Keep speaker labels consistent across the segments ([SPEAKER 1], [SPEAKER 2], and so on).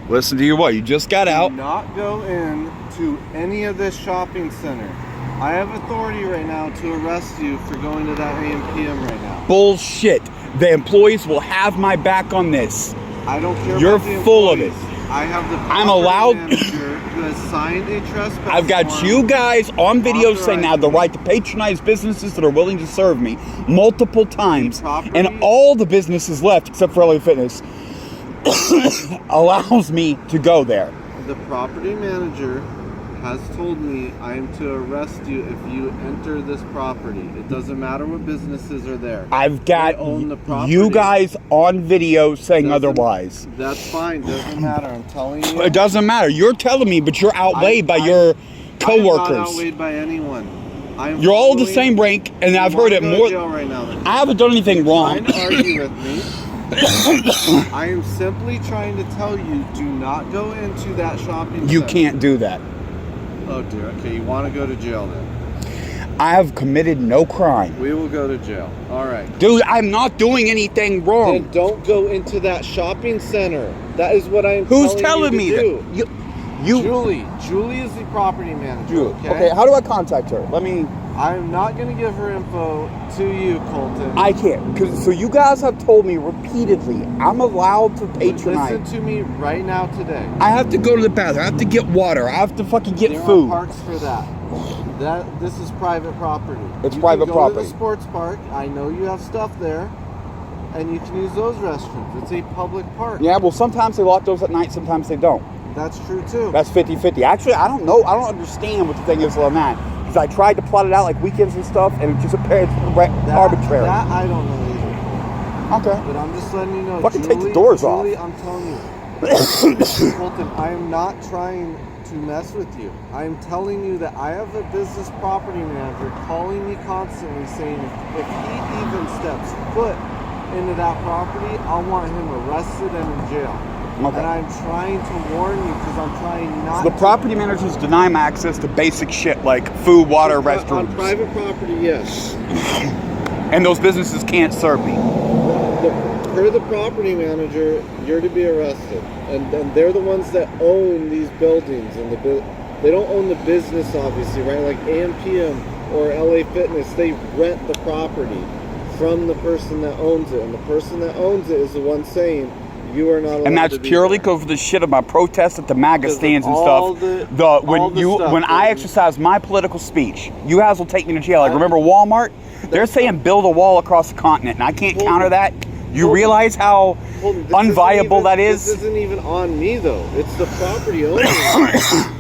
[SPEAKER 1] Listen to you what? You just got out.
[SPEAKER 2] Do not go in to any of this shopping center. I have authority right now to arrest you for going to that AM/PM right now.
[SPEAKER 1] Bullshit. The employees will have my back on this.
[SPEAKER 2] I don't care
[SPEAKER 1] You're
[SPEAKER 2] about the
[SPEAKER 1] full of it.
[SPEAKER 2] I have the
[SPEAKER 1] I'm allowed.
[SPEAKER 2] manager who has signed a trespass
[SPEAKER 1] I've got
[SPEAKER 2] warrant.
[SPEAKER 1] you guys on video saying now the right to patronize businesses that are willing to serve me multiple times, and all the businesses left except for LA Fitness allows me to go there.
[SPEAKER 2] The property manager has told me I am to arrest you if you enter this property. It doesn't matter what businesses are there.
[SPEAKER 1] I've got
[SPEAKER 2] own the property.
[SPEAKER 1] you guys on video saying otherwise.
[SPEAKER 2] That's fine. Doesn't matter. I'm telling you.
[SPEAKER 1] It doesn't matter. You're telling me, but you're outweighed by your coworkers.
[SPEAKER 2] I'm not outweighed by anyone.
[SPEAKER 1] You're all the same rank, and I've heard it more.
[SPEAKER 2] Right now,
[SPEAKER 1] I haven't done anything wrong.
[SPEAKER 2] Trying to argue with me. I am simply trying to tell you, do not go into that shopping
[SPEAKER 1] You
[SPEAKER 2] center.
[SPEAKER 1] can't do that.
[SPEAKER 2] Oh dear. Okay, you want to go to jail then?
[SPEAKER 1] I have committed no crime.
[SPEAKER 2] We will go to jail. All right.
[SPEAKER 1] Dude, I'm not doing anything wrong.
[SPEAKER 2] Then don't go into that shopping center. That is what I am
[SPEAKER 1] Who's telling me
[SPEAKER 2] do.
[SPEAKER 1] that?
[SPEAKER 2] Julie is the property manager.
[SPEAKER 1] Okay, how do I contact her?
[SPEAKER 2] I'm not going to give her info to you, Colton.
[SPEAKER 1] I can't, because so you guys have told me repeatedly I'm allowed to patronize.
[SPEAKER 2] Listen to me right now today.
[SPEAKER 1] I have to go to the bathroom. I have to get water. I have to fucking get
[SPEAKER 2] there
[SPEAKER 1] food.
[SPEAKER 2] There are parks for that. This is private property.
[SPEAKER 1] It's private property.
[SPEAKER 2] Go to the sports park. I know you have stuff there, and you can use those restrooms. It's a public park.
[SPEAKER 1] Yeah, well, sometimes they lock those at night. Sometimes they don't.
[SPEAKER 2] That's true too.
[SPEAKER 1] That's 50-50. Actually, I don't know. I don't understand what the thing is on that. Because I tried to plot it out like weekends and stuff, and it just appears arbitrary.
[SPEAKER 2] That I don't know either.
[SPEAKER 1] Okay.
[SPEAKER 2] But I'm just letting you know.
[SPEAKER 1] Fucking take the doors off.
[SPEAKER 2] Julie, I'm telling you. Colton, I am not trying to mess with you. I am telling you that I have a business property manager calling me constantly saying if he even steps foot into that property, I want him arrested and in jail. Okay. And I'm trying to warn you because I'm trying not
[SPEAKER 1] so the property managers deny him access to basic shit like food, water, restrooms.
[SPEAKER 2] On private property, yes.
[SPEAKER 1] And those businesses can't serve me.
[SPEAKER 2] Per the property manager, you're to be arrested. And they're the ones that own these buildings. And they don't own the business, obviously, right? Like AM/PM or LA Fitness, they rent the property from the person that owns it. And the person that owns it is the one saying, you are not allowed. And that's purely
[SPEAKER 1] because of the shit of my protest at the MAGA stands and stuff. When I exercise my political speech, you guys will take me to jail. Like, remember Walmart? They're saying build a wall across the continent, and I can't counter that. You realize how unviable that is?
[SPEAKER 2] This isn't even on me, though. It's the property owner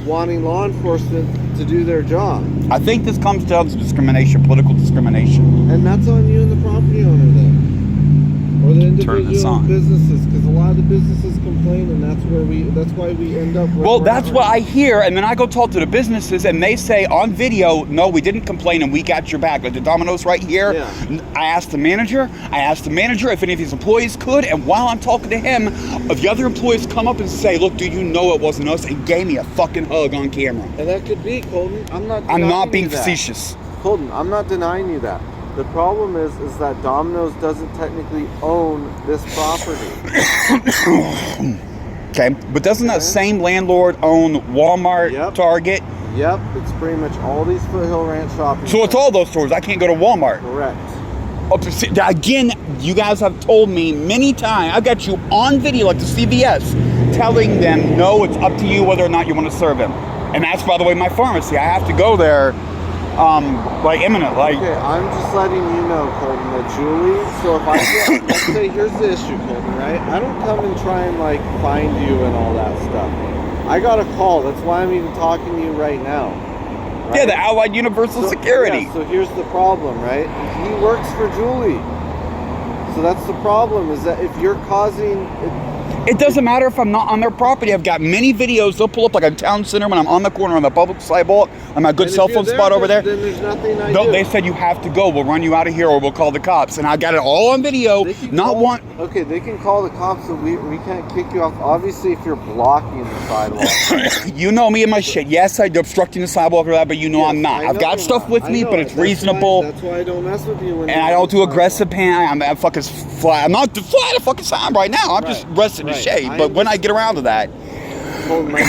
[SPEAKER 2] wanting law enforcement to do their job.
[SPEAKER 1] I think this comes down to discrimination, political discrimination.
[SPEAKER 2] And that's on you and the property owner, then. Or the individual businesses, because a lot of the businesses complain, and that's why we end up.
[SPEAKER 1] Well, that's what I hear, and then I go talk to the businesses, and they say on video, "No, we didn't complain, and we got your back." Like the Domino's right here. Yeah. I asked the manager if any of his employees could, and while I'm talking to him, if the other employees come up and say, "Look, do you know it wasn't us?" and gave me a fucking hug on camera.
[SPEAKER 2] And that could be, Colton. I'm
[SPEAKER 1] not being facetious.
[SPEAKER 2] Colton, I'm not denying you that. The problem is that Domino's doesn't technically own this property.
[SPEAKER 1] Okay, but doesn't that same landlord own Walmart, Target?
[SPEAKER 2] Yep, it's pretty much all these Foothill Ranch shopping
[SPEAKER 1] So it's all those stores. I can't go to Walmart.
[SPEAKER 2] Correct.
[SPEAKER 1] Again, you guys have told me many times, I've got you on video like the CVS, telling them, no, it's up to you whether or not you want to serve them. And that's, by the way, my pharmacy. I have to go there imminent.
[SPEAKER 2] Okay, I'm just letting you know, Colton, that Julie, so if let's say, here's the issue, Colton, right? I don't come and try and, find you and all that stuff. I got a call. That's why I'm even talking to you right now. Right?
[SPEAKER 1] Yeah, the Allied Universal Security.
[SPEAKER 2] Yeah, so here's the problem, right? He works for Julie. So that's the problem, is that if you're causing...
[SPEAKER 1] It doesn't matter if I'm not on their property. I've got many videos. They'll pull up like a town center when I'm on the corner on the public sidewalk. I'm at a good cell phone spot over there.
[SPEAKER 2] Then there's nothing I do.
[SPEAKER 1] They said you have to go. We'll run you out of here or we'll call the cops. And I got it all on video.
[SPEAKER 2] Okay, they can call the cops, so we can't kick you off. Obviously, if you're blocking the sidewalk.
[SPEAKER 1] You know me and my shit. Yes, I'm obstructing the sidewalk or that, but you know I'm not. I've got stuff with me, but it's reasonable.
[SPEAKER 2] That's why I don't mess with you.
[SPEAKER 1] And I don't do aggressive I'm fucking fly. I'm not flying a fucking sign right now. I'm just resting in shade. But when I get around to that,
[SPEAKER 2] Colton, my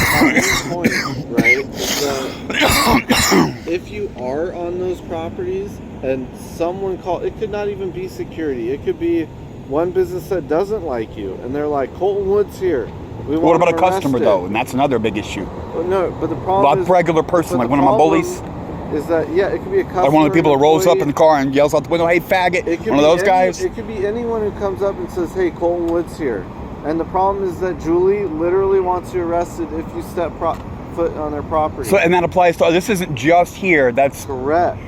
[SPEAKER 2] point, right, is that if you are on those properties and someone it could not even be security. It could be one business that doesn't like you, and they're like, Colton Wood's here.
[SPEAKER 1] What about a customer, though? And that's another big issue.
[SPEAKER 2] Well, no, but the problem is...
[SPEAKER 1] A regular person, like one of my bullies.
[SPEAKER 2] Is that, yeah, it could be a customer...
[SPEAKER 1] Like one of the people that rolls up in the car and yells out the window, hey, faggot. One of those guys.
[SPEAKER 2] It could be anyone who comes up and says, hey, Colton Wood's here. And the problem is that Julie literally wants you arrested if you step foot on their property.
[SPEAKER 1] So, and that applies to... This isn't just here. That's...
[SPEAKER 2] Correct.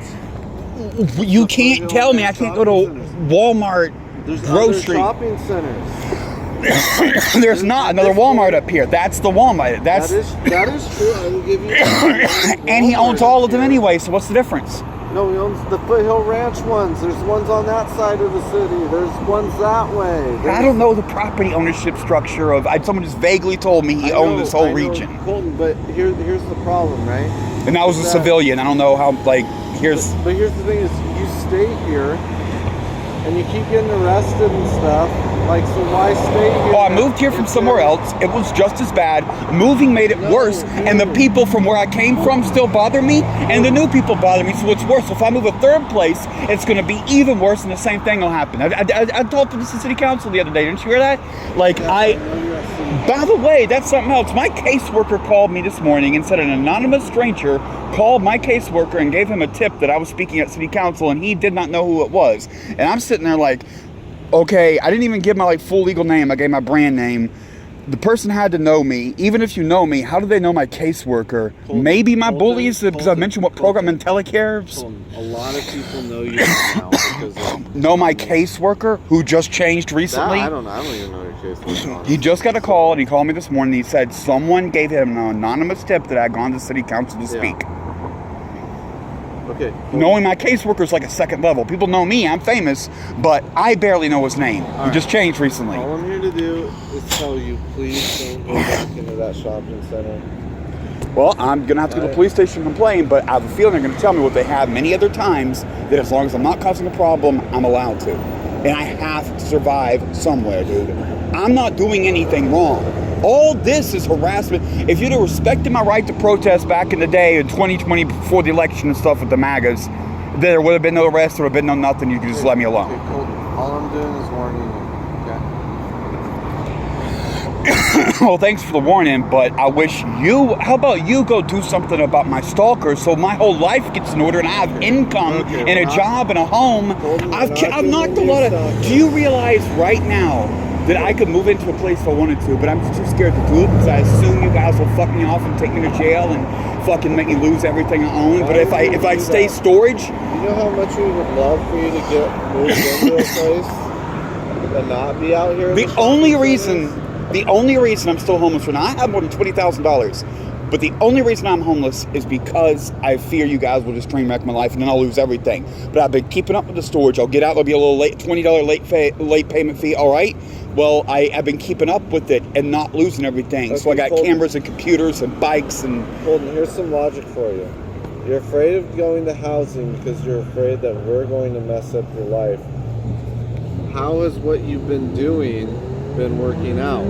[SPEAKER 1] You can't tell me I can't go to Walmart,
[SPEAKER 2] There's
[SPEAKER 1] grocery.
[SPEAKER 2] other shopping centers.
[SPEAKER 1] There's not another Walmart up here. That's the Walmart.
[SPEAKER 2] That is true. I will give you that.
[SPEAKER 1] And he owns all of them anyway, so what's the difference?
[SPEAKER 2] No, he owns the Foothill Ranch ones. There's ones on that side of the city. There's ones that way.
[SPEAKER 1] I don't know the property ownership structure of... Someone just vaguely told me he owned this whole region.
[SPEAKER 2] Colton, but here's the problem, right?
[SPEAKER 1] And I was a civilian. I don't know how, like, here's...
[SPEAKER 2] But here's the thing is, you stay here, and you keep getting arrested and stuff. Like, so why stay here?
[SPEAKER 1] Oh, I moved here from somewhere else. It was just as bad. Moving made it worse. And the people from where I came from still bother me. And the new people bother me, so it's worse. So if I move a third place, it's going to be even worse, and the same thing will happen. I talked to the city council the other day. Didn't you hear that? Like, by the way, that's something else. My caseworker called me this morning and said an anonymous stranger called my caseworker and gave him a tip that I was speaking at city council, and he did not know who it was. And I'm sitting there like... Okay, I didn't even give my full legal name. I gave my brand name. The person had to know me. Even if you know me, how do they know my caseworker? Maybe my bullies, because I mentioned what program in telecares.
[SPEAKER 2] A lot of people know you now because
[SPEAKER 1] know my caseworker who just changed recently.
[SPEAKER 2] I don't even know your caseworker.
[SPEAKER 1] He just got a call, and he called me this morning. He said someone gave him an anonymous tip that I had gone to city council to speak.
[SPEAKER 2] Okay.
[SPEAKER 1] Knowing my caseworker is like a second level. People know me, I'm famous, but I barely know his name. He just changed recently.
[SPEAKER 2] All I'm here to do is tell you, please don't go back into that shopping center.
[SPEAKER 1] Well, I'm going to have to go to the police station and complain, but I have a feeling they're going to tell me what they have many other times, that as long as I'm not causing a problem, I'm allowed to. And I have to survive somewhere, dude. I'm not doing anything wrong. All this is harassment. If you'd have respected my right to protest back in the day in 2020 before the election and stuff with the MAGAs, there would have been no arrest, there would have been no nothing. You could just let me alone.
[SPEAKER 2] Okay, Colton, all I'm doing is warning you, okay?
[SPEAKER 1] Well, thanks for the warning, but I wish you... How about you go do something about my stalker so my whole life gets in order and I have income and a job and a home.
[SPEAKER 2] Colton,
[SPEAKER 1] I've knocked a lot of... Do you realize right now that I could move into a place if I wanted to, but I'm too scared to do it because I assume you guys will fuck me off and take me to jail and fucking make me lose everything I own. But if I stay storage...
[SPEAKER 2] You know how much we would love for you to get moved into a place and not be out here?
[SPEAKER 1] The only reason I'm still homeless right now, I have more than $20,000. But the only reason I'm homeless is because I fear you guys will just train wreck my life and then I'll lose everything. But I've been keeping up with the storage. I'll get out, there'll be a little $20 late payment fee, all right? Well, I've been keeping up with it and not losing everything. Okay, so I got cameras and computers and bikes and...
[SPEAKER 2] Holden, here's some logic for you. You're afraid of going to housing because you're afraid that we're going to mess up your life. How has what you've been doing been working out?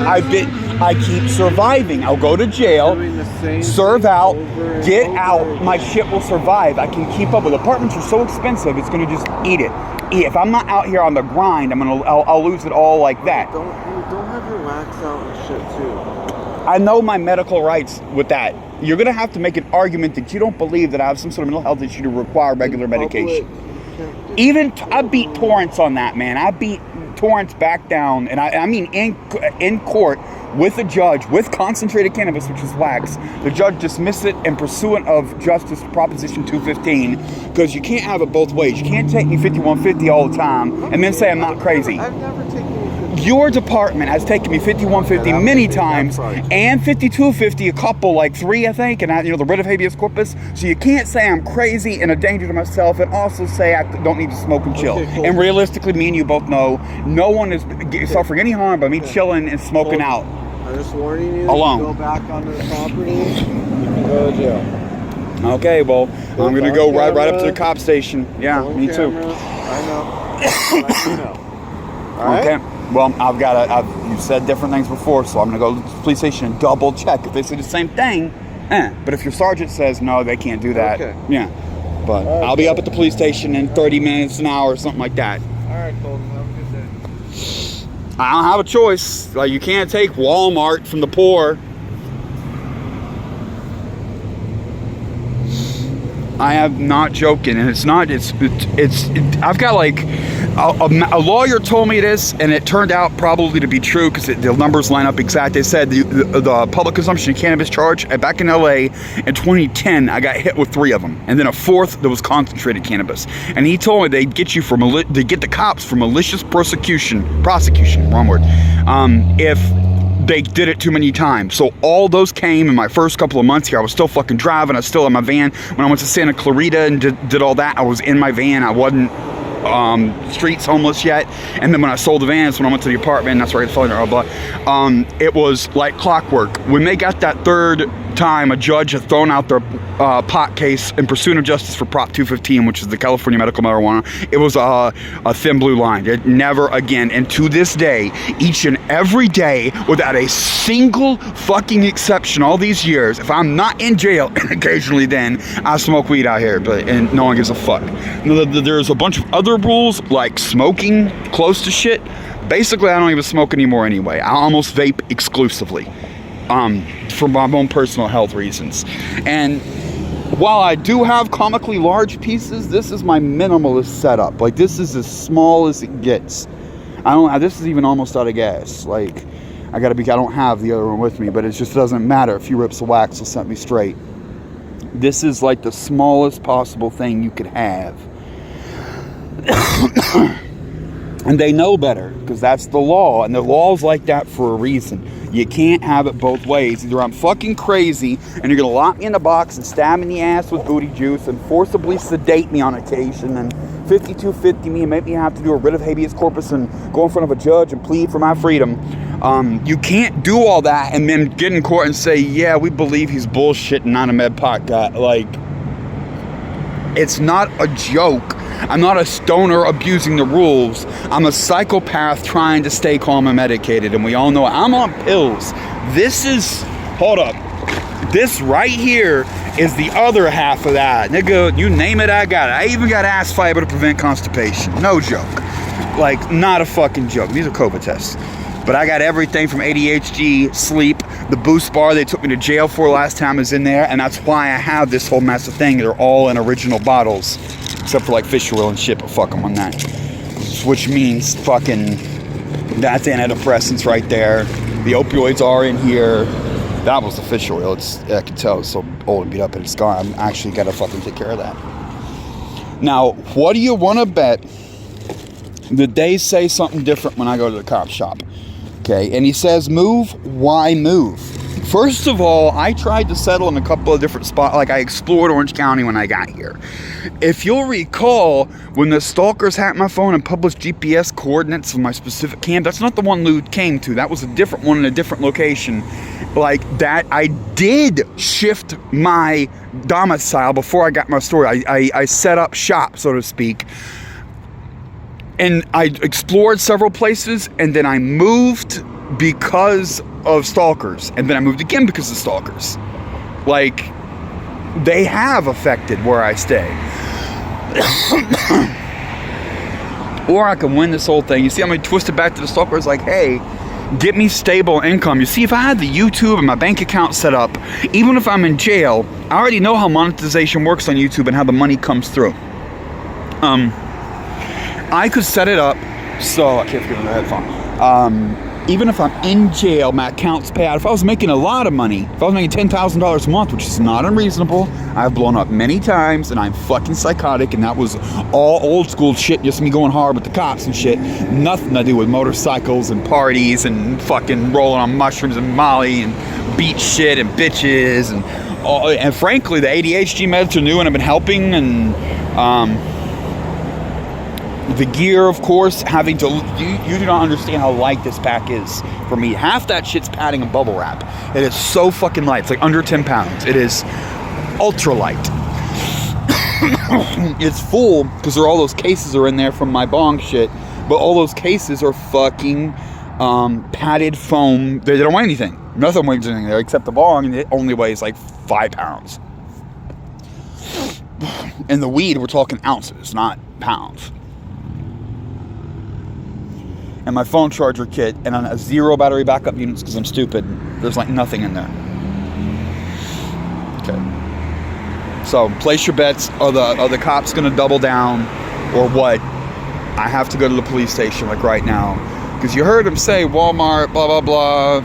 [SPEAKER 1] I keep surviving. I'll go to jail, serve out, get out. My shit will survive. I can keep up with apartments are so expensive. It's gonna just eat it. If I'm not out here on the grind, I'll lose it all like that.
[SPEAKER 2] Don't have your wax out and shit too.
[SPEAKER 1] I know my medical rights with that. You're gonna have to make an argument that you don't believe that I have some sort of mental health issue to require regular medication. Even I beat Torrance on that, man. I beat Torrance back down, and I mean in court with a judge with concentrated cannabis, which is wax. The judge dismissed it in pursuant of Justice Proposition 215 because you can't have it both ways. You can't take me 5150 all the time and then say I'm not crazy.
[SPEAKER 2] I've never taken you 5150.
[SPEAKER 1] Your department has taken me 5150 many times and 5250 a couple, like 3 I think, and the writ of habeas corpus. So you can't say I'm crazy and a danger to myself and also say I don't need to smoke and chill. Okay, cool. And realistically, me and you both know no one is suffering any harm by me chilling and smoking out.
[SPEAKER 2] I'm just warning you.
[SPEAKER 1] Alone.
[SPEAKER 2] If you go back onto the property, you can go to jail.
[SPEAKER 1] Okay, well, I'm going to go right up to the cop station. Yeah, me too.
[SPEAKER 2] I know. Let you know. All right?
[SPEAKER 1] Okay. Well, you said different things before, so I'm gonna go to the police station and double check. If they say the same thing, but if your sergeant says no, they can't do that.
[SPEAKER 2] Okay.
[SPEAKER 1] Yeah. But
[SPEAKER 2] right,
[SPEAKER 1] I'll be up at the police station in 30 minutes, an hour, or something like that.
[SPEAKER 2] All right, Colton. Have a good day.
[SPEAKER 1] I don't have a choice. Like, you can't take Walmart from the poor. I am not joking, and it's I've got like a lawyer told me this, and it turned out probably to be true because the numbers line up exact. They said the public consumption of cannabis charge back in LA in 2010, I got hit with 3 of them, and then a 4th that was concentrated cannabis. And he told me they'd get you they get the cops for malicious prosecution, wrong word, if they did it too many times. So all those came in my first couple of months here. I was still fucking driving. I was still in my van. When I went to Santa Clarita and did all that, I was in my van. I wasn't streets homeless yet. And then when I sold the vans, when I went to the apartment, that's where I got the phone. It was like clockwork. When they got that 3rd time, a judge had thrown out their pot case in pursuit of justice for Prop 215, which is the California medical marijuana. It was a thin blue line. It never again. And to this day, each and every day, without a single fucking exception, all these years, if I'm not in jail, and occasionally then, I smoke weed out here, and no one gives a fuck. There's a bunch of other rules, like smoking close to shit. Basically, I don't even smoke anymore anyway. I almost vape exclusively. For my own personal health reasons. And while I do have comically large pieces, this is my minimalist setup. Like, this is as small as it gets. This is even almost out of gas. Like, I don't have the other one with me, but it just doesn't matter. A few rips of wax will set me straight. This is like the smallest possible thing you could have. And they know better, because that's the law, and the law's like that for a reason. You can't have it both ways. Either I'm fucking crazy and you're gonna lock me in a box and stab me in the ass with booty juice and forcibly sedate me on occasion and 5250 me and make me have to do a writ of habeas corpus and go in front of a judge and plead for my freedom. You can't do all that and then get in court and say, yeah, we believe he's bullshitting, not a med pot guy. Like, it's not a joke. I'm not a stoner abusing the rules. I'm a psychopath trying to stay calm and medicated, and we all know it. I'm on pills. Hold up. This right here is the other half of that. Nigga, you name it, I got it. I even got ass fiber to prevent constipation. No joke. Like, not a fucking joke. These are COVID tests. But I got everything from ADHD, sleep, the Boost bar they took me to jail for last time is in there, and that's why I have this whole mess of thing. They're all in original bottles. Except for like fish oil and shit, but fuck them on that. Which means fucking, that's antidepressants right there. The opioids are in here. That was the fish oil. I can tell it's so old and beat up and it's gone. I'm actually gotta fucking take care of that. Now, what do you want to bet that they say something different when I go to the cop shop? Okay, and he says move. Why move? First of all, I tried to settle in a couple of different spots. Like, I explored Orange County when I got here. If you'll recall, when the stalkers hacked my phone and published GPS coordinates of my specific camp, that's not the one Lou came to. That was a different one in a different location. Like that, I did shift my domicile before I got my story. I set up shop, so to speak. And I explored several places, and then I moved because of stalkers, and then I moved again because of stalkers. Like, they have affected where I stay. Or I can win this whole thing. You see, I'm gonna twist it back to the stalkers. Like, hey, get me stable income. You see, if I had the YouTube and my bank account set up, even if I'm in jail, I already know how monetization works on YouTube and how the money comes through. I could set it up so I can't forget my headphone. Even if I'm in jail, my account's paid out. If I was making a lot of money, if I was making $10,000 a month, which is not unreasonable, I've blown up many times, and I'm fucking psychotic, and that was all old school shit, just me going hard with the cops and shit. Nothing to do with motorcycles and parties and fucking rolling on mushrooms and Molly and beat shit and bitches and frankly, the ADHD meds are new and have been helping, and the gear, of course, having to, you do not understand how light this pack is for me. Half that shit's padding and bubble wrap. It is so fucking light. It's like under 10 pounds. It is ultra light. It's full because all those cases are in there from my bong shit. But all those cases are fucking padded foam. They don't weigh anything. Nothing weighs anything there except the bong, and it only weighs like 5 pounds. And the weed, we're talking ounces, not pounds. And my phone charger kit, and on a 0 battery backup units because I'm stupid. There's like nothing in there. Okay. So place your bets. Are the cops gonna double down, or what? I have to go to the police station like right now because you heard him say Walmart, blah blah blah.